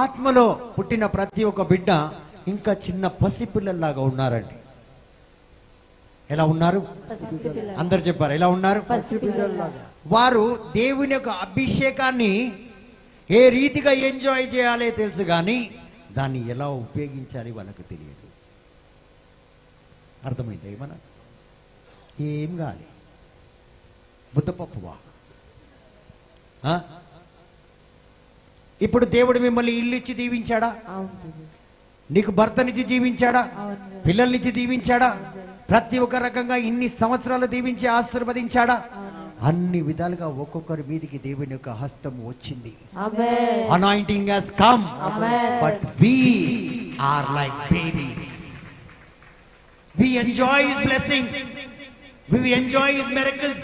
ఆత్మలో పుట్టిన ప్రతి ఒక్క బిడ్డ ఇంకా చిన్న పసిపిల్లల్లాగా ఉన్నారండి. ఎలా ఉన్నారు? అందరు చెప్పారు ఎలా ఉన్నారు? వారు దేవుని యొక్క అభిషేకాన్ని ఏ రీతిగా ఎంజాయ్ చేయాలో తెలుసు, కానీ దాన్ని ఎలా ఉపయోగించాలి వాళ్ళకు తెలియదు. అర్థమైంది? ఏమన్నా ఏం కాదు, బుద్ధపప్పువా? ఇప్పుడు దేవుడు మిమ్మల్ని ఇల్లు ఇచ్చి దీవించాడా? నీకు భర్తనిచ్చి దీవించాడా? పిల్లల్నిచ్చి దీవించాడా? ప్రతి ఒక్క రకంగా ఇన్ని సంవత్సరాలు దీవించి ఆశీర్వదించాడా? అన్ని విధాలుగా ఒక్కొక్కరి మీదికి దేవుని యొక్క హస్తం వచ్చింది. Anointing has come, but we are like babies. We enjoy his blessings, we enjoy his miracles,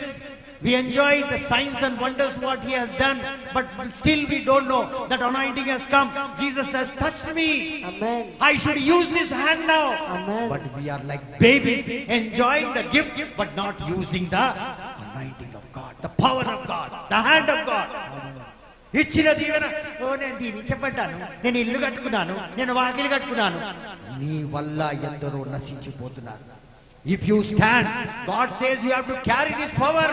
we enjoy the signs and wonders what he has done, but still we don't know that anointing has come. Jesus has touched me. Amen. I should use this hand now. Amen. But we are like babies enjoying the gift but not using the anointing of God, the power of God, the hand of God. ఇచ్చిన దీవెన, ఓ నేను దీవించబడ్డాను, నేను ఇల్లు కట్టుకున్నాను, నేను వాకిలి కట్టుకున్నాను, నీ వల్ల ఎందరో నశించిపోతున్నారు. If you stand, God says you have to carry this power.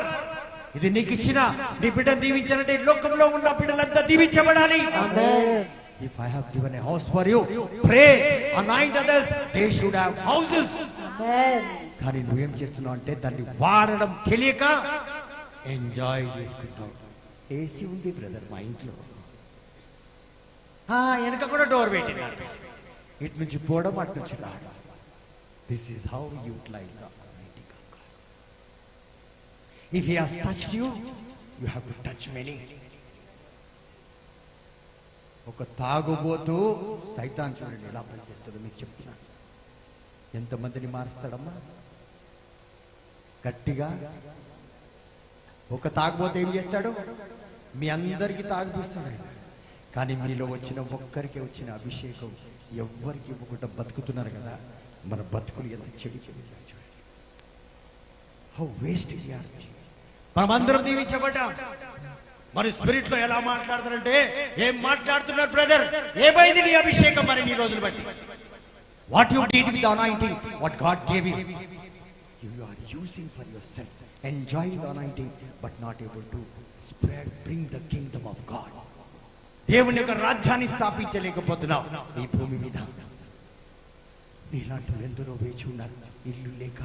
ఇది నీకు ఇచ్చిన నీ బిడ్డను దీవించాలంటే లోకంలో ఉన్న బిడ్డలంతా దీవించబడాలి. If I have given a house for you, pray, anoint others, they should have houses. కానీ నువ్వేం చేస్తున్నావు అంటే దాన్ని వాడడం తెలియక ఎంజాయ్ చేసుకుంటావు. ఏసీ ఉంది బ్రదర్ మా ఇంట్లో, వెనక కూడా డోర్ పెట్టినారు, ఇటు నుంచి పోవడం అటు నుంచి రావడం. This is how you utilize the anointing of God. If he has touched you, you have to touch many. ఒక తాగుబోతూ సైతాన్ చూడండి ఎలా పనిచేస్తాడో మీకు చెప్తున్నాను. ఎంతమందిని మారుస్తాడమ్మా గట్టిగా. ఒక తాగుబోతూ ఏం చేస్తాడు? మీ అందరికీ తాగిపిస్తాడు, కానీ మీలో వచ్చిన ఒక్కరికి వచ్చిన అభిషేకం ఎవ్వరికి ఇవ్వకుండా బతుకుతున్నారు కదా. మన బతుకులు ఎంత చెడు చూడండి. How waste is your thing. మనమందరం దీవించబడ్డాం. మరి స్పిరిట్ లో ఎలా మాట్లాడతారంటే, ఏం మాట్లాడుతున్నారు బ్రదర్, ఏమైంది నీ అభిషేకం మరి నీ రోజులు బట్టి? What you did with the anointing, what God gave you, you are using for yourself, enjoying the anointing but not able to spread, bring the kingdom of God. దేవుని యొక్క రాజ్యాన్ని స్థాపించలేకపోతున్నావు ఈ భూమి మీద. నీలాంటి ఎందరో వేచి ఉన్నారు ఇల్లు లేక.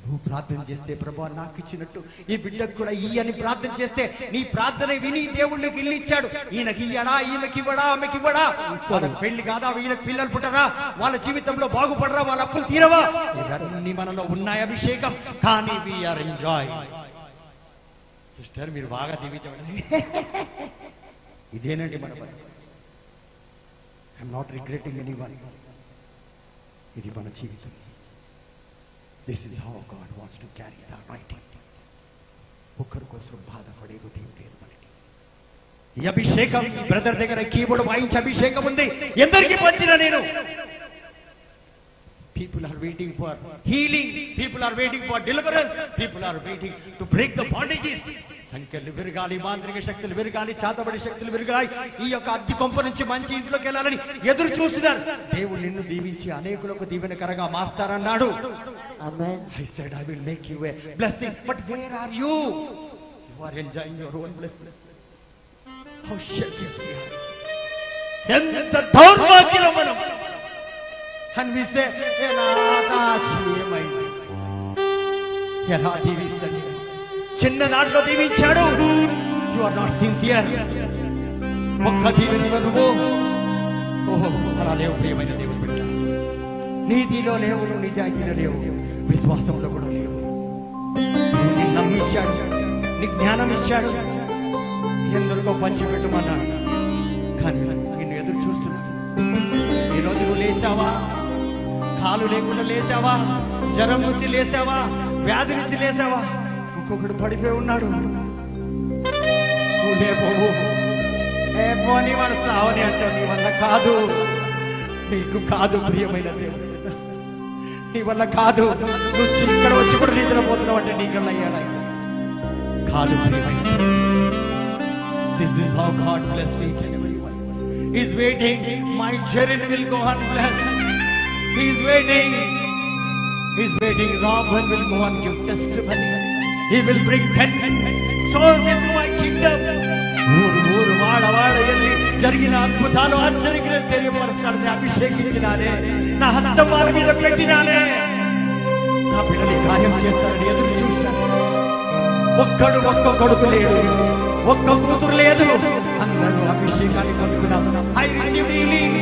నువ్వు ప్రార్థన చేస్తే, ప్రభువా నాకు ఇచ్చినట్టు ఈ బిడ్డకు కూడా ఇయ్యి అని ప్రార్థన చేస్తే, నీ ప్రార్థన విని దేవుళ్ళకి ఇల్లు ఇచ్చాడు. ఈయనకి ఇయ్యడా, ఈమెకి ఇవ్వడా, ఆమెకి ఇవ్వడా, వాళ్ళకి పెళ్లి కాదా, వీళ్ళకి పిల్లలు పుట్టరా, వాళ్ళ జీవితంలో బాగుపడరా, వాళ్ళ అప్పులు తీరవా, ఇవన్నీ మనలో ఉన్నాయి అభిషేకం. కానీ వీఆర్ ఎంజాయ్. సిస్టర్ మీరు బాగా దీవించండి. ఇదేనండి మన బతుకు. I'm not regretting anyone. ఇది మన జీవితం. This is how God wants to carry the anointing. ఒక్కరి కోసం బాధపడే ఉదయం లేదు మనకి. ఈ అభిషేకం బ్రదర్ దగ్గర కీబోర్డ్ వాయించే అభిషేకం ఉంది, ఎందరికీ పంచిన నేను. People are waiting for healing, people are waiting for deliverance, people are waiting to break the bondages. సంఖ్యలు విరగాలి, మాంత్రిక శక్తులు విరగాలి, చాతబడి శక్తులు విరగాలి, ఈ యొక్క అద్దె కొంప నుంచి మంచి ఇంట్లోకి వెళ్ళాలని ఎదురు చూస్తున్నారు. దేవుడు నిన్ను దీవించి అనేకులకు దీవెనకరంగా మారుస్తారన్నాడు. I said I will make you a blessing, but where are you? You are enjoying your own blessing. How selfish we are. ఎంత దౌర్భాగ్యం మనం. And we say, ఎలా దీవిస్తాడు? చిన్న నాట్లో దీవించాడు. You are not sincere. ఒక్క దీవెన నువ్వు అలా లేవు ప్రియమైన దేవుని బిడ్డ. నీతిలో లేవు, నువ్వు నిజాయితీలో లేవు, విశ్వాసంలో కూడా లేవు. నీకు నమ్మిచ్చాడు, నీకు జ్ఞానం ఇచ్చాడు, ఎందరికో పంచిపెట్టమన్నాడు, కానీ నిన్ను ఎదురు చూస్తున్నాడు. ఈరోజు నువ్వు లేచావా? కాలు లేకుండా లేచావా? జ్వరం నుంచి లేచావా? వ్యాధి నుంచి లేచావా? ఇంకొకడు పడిపోయి ఉన్నాడు. నువ్వు లేపోవు, లేపోని వాడు సావని అంటావు. నీ వల్ల కాదు, నీకు కాదు ప్రియమైన దేవుడు, నీ వల్ల కాదు. నువ్వు ఇక్కడ వచ్చి కూడా రీతిలో పోతున్నావు అంటే నీకు అయ్యాడు కాదు ప్రియమైన. This is how God blessed each and every one. He's waiting. My Jerin will go on bless. He's waiting. He's waiting. Robin will go on give testimony. He will bring 10 souls into my kingdom. ఊరు వాడ ఎల్లి జరిగిన అద్భుతాలు ఆశ్చర్యకరం తెలియపరుస్తాడని అభిషేకించినానే, నా హస్తం వారి మీద పెట్టినానే, నా బిడ్డని కార్యం చేస్తారని ఎదురు చూశాను. ఒక్క కొడుకు లేడు, ఒక్క కూతురు లేదు, అందరూ అభిషేకాన్ని పొందుకున్నాం. I received healing,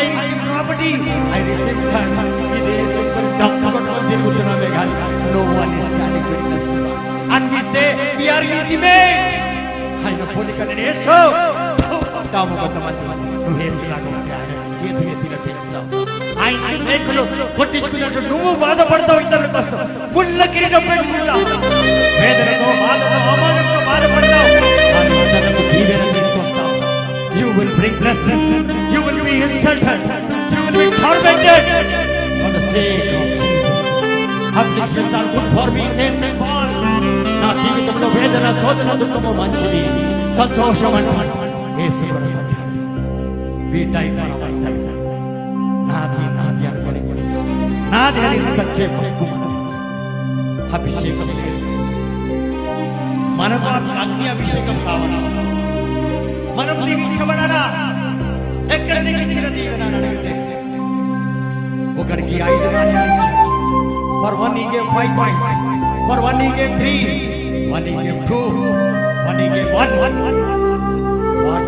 I received property, I received that. ఇదే చెప్పుకొని డబ్బు తిరుగుతున్నామే కానీ no one is standing with us. And we say we are easy men. ఆయన పోలిక నేను యేసు అంటాము. కొంతమంది నువ్వు యేసులాగా ఉంటే ఆయన చేతి ఎత్తినట్టు చెప్తావు. ఆయన మేకులు కొట్టించుకున్నట్టు నువ్వు బాధపడతావు ఇతరుల కోసం. ముళ్ళ కిరీటం పెట్టుకుంటావు, వేదనతో బాధతో అవమానంతో బాధపడతావు. ఇతరులకు దీవెన తీసుకొస్తావు. You will bring blessing. You will be insulted. You will be tormented for the sake of Jesus. Afflictions are good for me, saints and Paul. నా జీవితంలో వేదన శోధన దుఃఖము మంచిది, సంతోషం అంటే యేసు కొరకు. We die for ourselves. నాది అనుకోని నాది అని వచ్చే అభిషేకం లేదు. మనకు అగ్ని అభిషేకం కావాలా? మనం దీవించబడాలా? ఎక్కడ దీవించిన దీవెన అని అడిగితే ఒకడికి 5 నాణ్యాలు ఇచ్చాడు. For one he gave 5 coins. For one he gave 3. One he gave 2. One he gave 1. What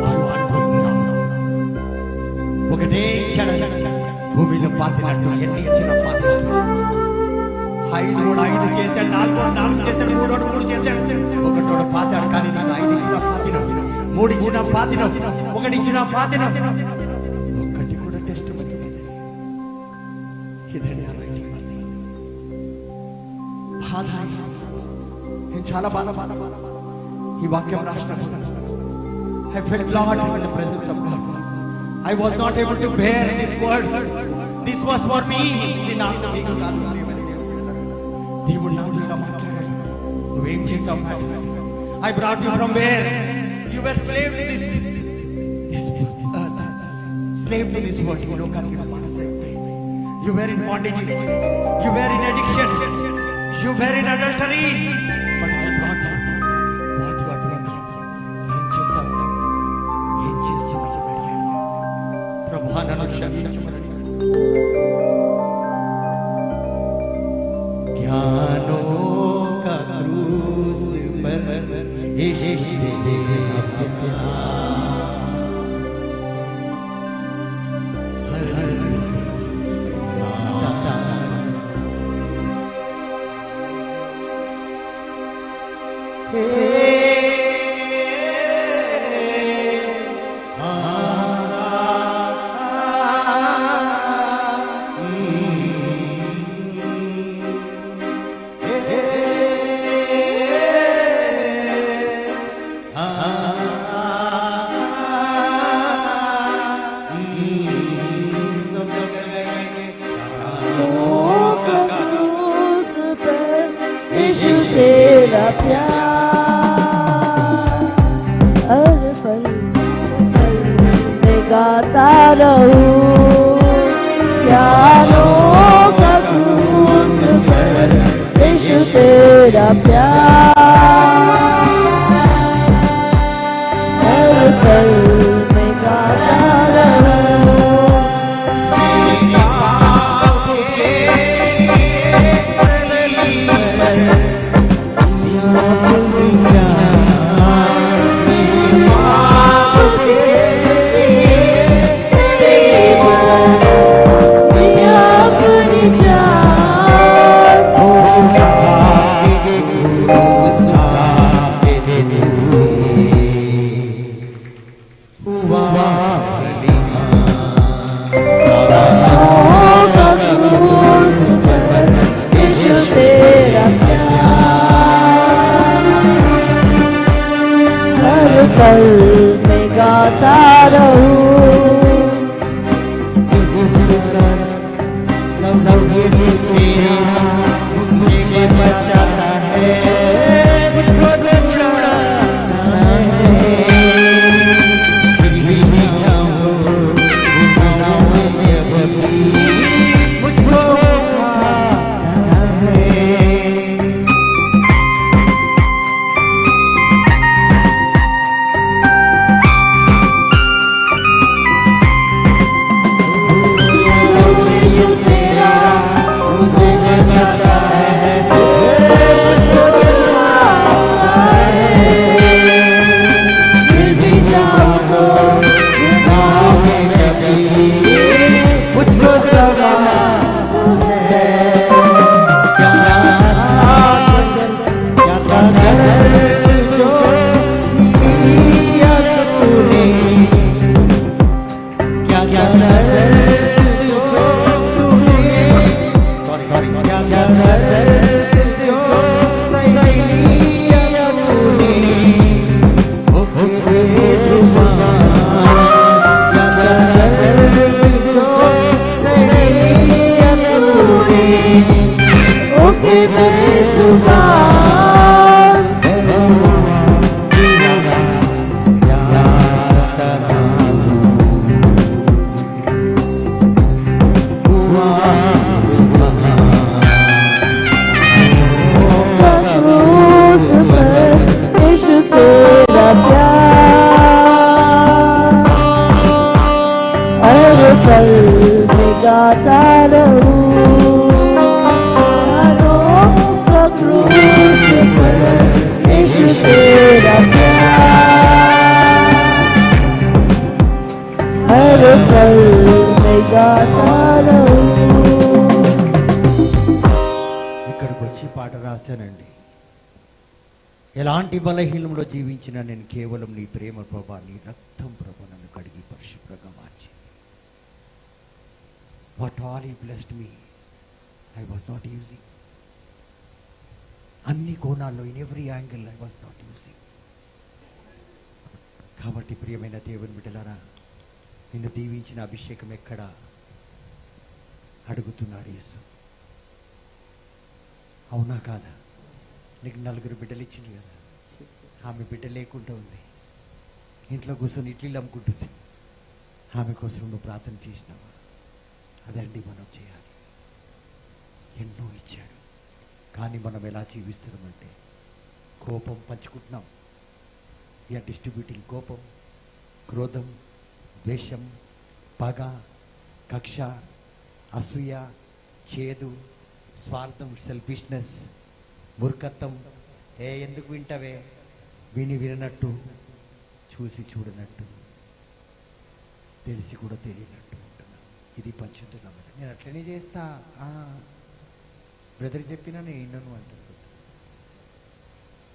do you want to know? ఒకటే ఇచ్చాడు. భూమిలో పాతినట్టు ఎన్ని ఇచ్చినా పాతిస్తాడు. 5 చేశాడు, 4 చేశాడు, 3 చేశాడు. ఒకటోడు పాతాడు, కానీ నాకు 5 ఇచ్చినా పాతినం, 3 ఇచ్చినా పాతినం, 1 ఇచ్చినా పాతినం. ఒక్కటి కూడా టెస్ట్ ఇదండి బాధ. నేను చాలా బాధ ఈ వాక్యం రాసినప్పుడు I felt Lord in the presence of God. I was not able to bear these words. This was for me. దేవుడు నాతో ఇలా మాట్లాడాడు. నువ్వేం చేసావు? I brought you from where? You were slave to this slave to this world. You were in bondages. You were in addiction. You were in adultery. But I brought you. What you are doing now? ఏం చేస్తున్నావు? ప్రభువా నన్ను క్షమించమని. ज्ञानों का क्रूस पर यीशु ने अपना तेरा प्यार हर पल मैं गाता रहूं, प्यारों का क्रूस पर यीशु तेरा प्यार हर पल मैं गाता रहूं। पल में गाता रहूं का क्रूस पर यीशु तेरा प्यार हर पल में गाता रहूं ఇక్కడికి వచ్చి పాట రాశానండి. ఎలాంటి బలహీనంలో జీవించినా నేను కేవలం నీ ప్రేమ ప్రభా, నీ రక్తం ప్రభా నన్ను కడిగి పరిశుభ్రంగా మార్చి. What all he blessed me, I was not using. అన్ని కోణాల్లో, in every angle I was not using. కాబట్టి ప్రియమైన దేవుని బిడ్డలారా, నిన్ను దీవించిన అభిషేకం ఎక్కడ అడుగుతున్నాడు యేసు. అవునా కాదా? నీకు 4 బిడ్డలు ఇచ్చింది కదా, ఆమె బిడ్డ లేకుండా ఉంది, ఇంట్లో కూర్చొని ఇడ్లీలు అమ్ముకుంటుంది. ఆమె కోసం నువ్వు ప్రార్థన చేసినావా? అదండి మనం చేయాలి. ఎన్నో ఇచ్చాడు, కానీ మనం ఎలా జీవిస్తున్నామంటే కోపం పంచుకుంటున్నాం. వీఆర్ డిస్ట్రిబ్యూటింగ్ కోపం, క్రోధం, ద్వేషం, పగ, కక్ష, అసూయ, చేదు, స్వార్థం, సెల్ఫిష్నెస్, మూర్ఖత్వం. ఎందుకు వింటావే, వినట్టు, చూసి చూడనట్టు, తెలిసి కూడా తెలియనట్టు ఉంటున్నాం. ఇది పంచుతున్నాం. నేను అట్లనే చేస్తా, బ్రదర్ చెప్పినా నేను విన్నాను అంటున్నాను.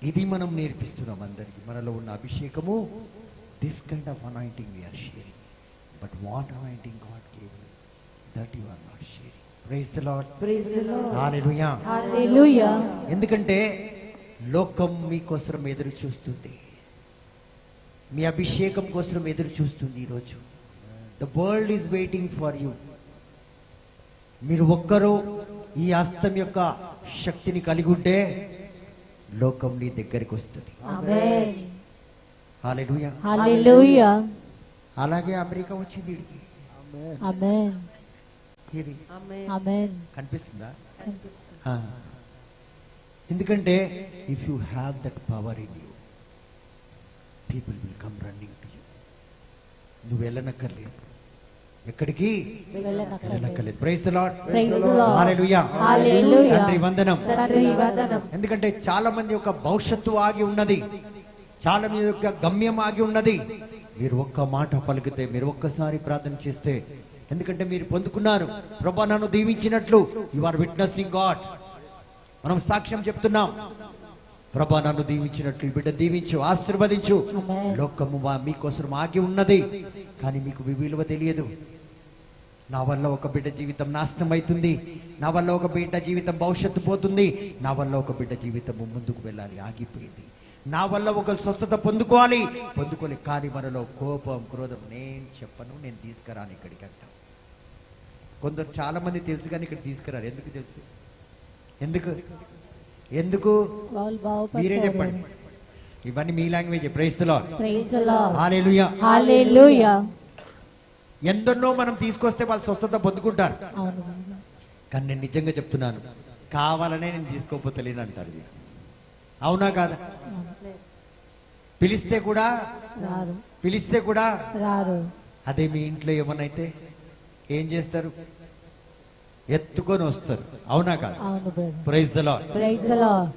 ఇది మనం నేర్పిస్తున్నాం అందరికీ. మనలో ఉన్న అభిషేకము, this kind of anointing we are sharing. But what anointing God gave you, that you are not sharing. Praise the Lord. Praise the Lord. Hallelujah. Hallelujah. ఎందుకంటే లోకం మీకోసం ఎదురు చూస్తుంది, మీ అభిషేకం కోసం ఎదురు చూస్తుంది. ఈరోజు the world is waiting for you. మీరు ఒక్కరూ ఈ హస్తం యొక్క శక్తిని కలిగి ఉంటే లోకం నీ దగ్గరికి వస్తుంది. Amen. హల్లెలూయా. Hallelujah. అలాగే అమెరికా వచ్చింది ఈడికి. Amen. ఇది Amen. కనిపిస్తుందా? ఎందుకంటే if you have that power in you, people will come running to you. నువ్వు వెళ్ళనక్కర్లేదు, ఎక్కడికి వెళ్ళనక్కర్లేదు. Praise the Lord. Praise the Lord. Hallelujah. Hallelujah. తండ్రి వందనం. తండ్రి వందనం. ఎందుకంటే చాలా మంది యొక్క భవిష్యత్తు ఆగి ఉన్నది, చాలా మంది యొక్క గమ్యం ఆగి ఉన్నది. మీరు ఒక్క మాట పలికితే, మీరు ఒక్కసారి ప్రార్థన చేస్తే, ఎందుకంటే మీరు పొందుకున్నారు. ప్రభువా నన్ను దీవించినట్లు, యు ఆర్ విట్నెసింగ్ గాడ్. మనం సాక్ష్యం చెప్తున్నాం. ప్రభువా నన్ను దీవించినట్లు, ఈ బిడ్డ దీవించు, ఆశీర్వదించు. లోకము మీకోసం ఆగి ఉన్నది, కానీ మీకు విలువ తెలియదు. నా వల్ల ఒక బిడ్డ జీవితం నాశనం అవుతుంది, నా వల్ల ఒక బిడ్డ జీవితం భవిష్యత్తు పోతుంది, నా వల్ల ఒక బిడ్డ జీవితం ముందుకు వెళ్ళాలి, ఆగిపోయింది. నా వల్ల ఒక స్వస్థత పొందుకోవాలి, కానీ మనలో కోపం, క్రోధం. నేను చెప్పను, నేను తీసుకురాను ఇక్కడికి అంటాం. కొందరు చాలా మంది తెలుసు కానీ ఇక్కడ తీసుకురారు. ఎందుకు తెలుసు? ఎందుకు మీరే చెప్పండి. ఇవన్నీ మీ language. Praise the Lord. Praise the Lord. Hallelujah. Hallelujah. ఎందరినో మనం తీసుకొస్తే వాళ్ళు స్వస్థత పొందుకుంటారు, అవును. కానీ నేను నిజంగా చెప్తున్నాను, కావాలనే నేను తీసుకోపోతలేను అంటారు. ఇది అవునా కాదా? పిలిస్తే కూడా రారు. అదే మీ ఇంట్లో ఏమన్నైతే ఏం చేస్తారు? ఎత్తుకొని వస్తారు. అవునా కాదా? అవును. Praise the Lord. Praise the Lord.